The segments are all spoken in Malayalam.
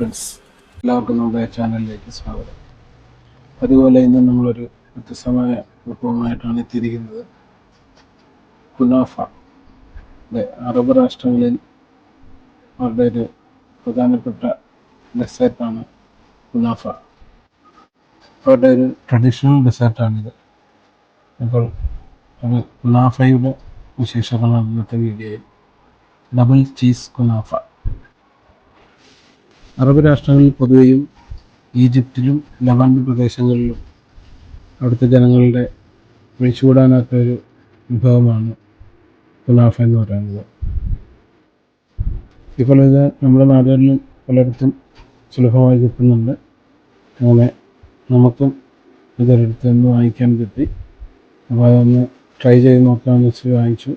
ഫ്രണ്ട്സ്, എല്ലാവർക്കും നമ്മുടെ ചാനലിലേക്ക് സ്വാഗതം. അതുപോലെ ഇന്ന് നമ്മളൊരു വ്യത്യസ്തമായ വിഭവമായിട്ടാണ് എത്തിയിരിക്കുന്നത്. കുനാഫ. അറബ് രാഷ്ട്രങ്ങളിൽ അവരുടെ ഒരു പ്രധാനപ്പെട്ട ഡെസേർട്ടാണ് കുനാഫ. അവരുടെ ഒരു ട്രഡീഷണൽ ഡെസേർട്ടാണിത്. അപ്പോൾ അത് കുനാഫയുടെ വിശേഷങ്ങളാണ് ഇന്നത്തെ വീഡിയോയിൽ. Double cheese kunafa. അറബ് രാഷ്ട്രങ്ങളിൽ പൊതുവെയും ഈജിപ്തിലും ലവാൻഡ് പ്രദേശങ്ങളിലും അവിടുത്തെ ജനങ്ങളുടെ ഒഴിച്ചുകൂടാനാത്ത ഒരു വിഭവമാണ് കുനാഫ എന്ന് പറയുന്നത്. ഇപ്പോൾ ഇത് നമ്മുടെ നാടുകളിലും പലയിടത്തും സുലഭമായി കിട്ടുന്നുണ്ട്. അങ്ങനെ നമുക്കും ഇതൊരിടത്ത് നിന്ന് വാങ്ങിക്കാൻ കിട്ടി. അപ്പോൾ അതൊന്ന് ട്രൈ ചെയ്ത് നോക്കാമെന്ന് വെച്ച് വാങ്ങിച്ചു.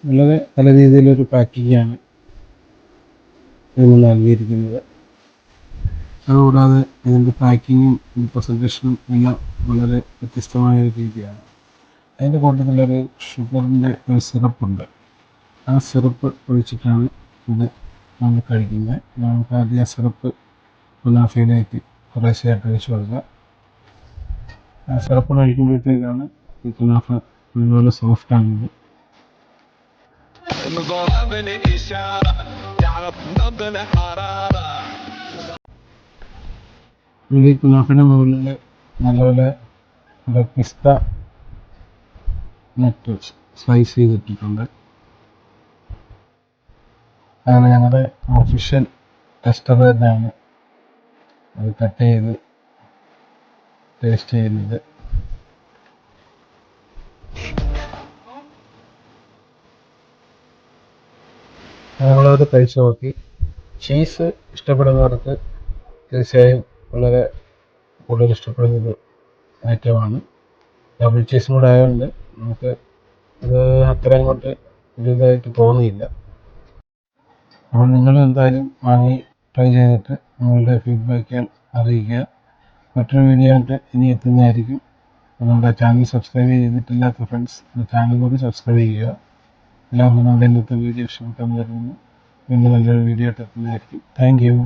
വളരെ നല്ല രീതിയിലൊരു പാക്കിങ്ങാണ് ഇതിന് നൽകിയിരിക്കുന്നത്. അതുകൂടാതെ ഇതിൻ്റെ പാക്കിങ്ങും പ്രസൻറ്റേഷനും എല്ലാം വളരെ വ്യത്യസ്തമായ ഒരു രീതിയാണ്. അതിൻ്റെ കൂട്ടത്തിലൊരു ഷുഗറിൻ്റെ ഒരു സിറപ്പുണ്ട്. ആ സിറപ്പ് ഒഴിച്ചിട്ടാണ് ഇത് നമ്മൾ കഴിക്കുന്നത്. നമുക്ക് ആദ്യം ആ സിറപ്പ് കുനാഫയിലേക്ക് കുറേശ്ശെയായിട്ട് ഒഴിച്ച് കൊടുക്കുക. ആ സിറപ്പ് കഴിക്കുമ്പോഴത്തേക്കാണ് ഈ കുനാഫ അതുപോലെ സോഫ്റ്റാകുന്നത്. ഈ കുനാഫയുടെ മുകളിൽ നല്ലപോലെ പിസ്ത നട്ട് സ്ലൈസ് ചെയ്തിട്ടിട്ടുണ്ട്. അങ്ങനെ ഞങ്ങളുടെ ഒഫീഷ്യൽ ടെസ്റ്റർ തന്നെയാണ് അത് കട്ട് ചെയ്ത് ടേസ്റ്റ് ചെയ്യുന്നത്. ഞങ്ങളത് കഴിച്ച് നോക്കി. ചീസ് ഇഷ്ടപ്പെടുന്നവർക്ക് തീർച്ചയായും വളരെ കൂടുതൽ ഇഷ്ടപ്പെടുന്നൊരു ഐറ്റമാണ്. ഡബിൾ ചീസും കൂടെ ആയതുകൊണ്ട് നമുക്ക് ഇത് അത്രയും കൊണ്ട് ഇതായിട്ട് തോന്നിയില്ല. അപ്പോൾ നിങ്ങൾ എന്തായാലും വാങ്ങി ട്രൈ ചെയ്തിട്ട് നിങ്ങളുടെ ഫീഡ്ബാക്ക് അറിയിക്കുക. മറ്റൊരു വീഡിയോ ആയിട്ട് ഇനി എത്തുന്നതായിരിക്കും. നമ്മുടെ ചാനൽ സബ്സ്ക്രൈബ് ചെയ്തിട്ടില്ലാത്ത ഫ്രണ്ട്സ് ചാനൽ കൂടി സബ്സ്ക്രൈബ് ചെയ്യുക. എല്ലാവർക്കും നമ്മുടെ ഇന്നത്തെ വീഡിയോ ഇഷ്ടപ്പെട്ടാൽ തരുന്നു. വീണ്ടും നല്ലൊരു വീഡിയോ ആയിട്ട് എത്തുന്നതായിരിക്കും. Thank you.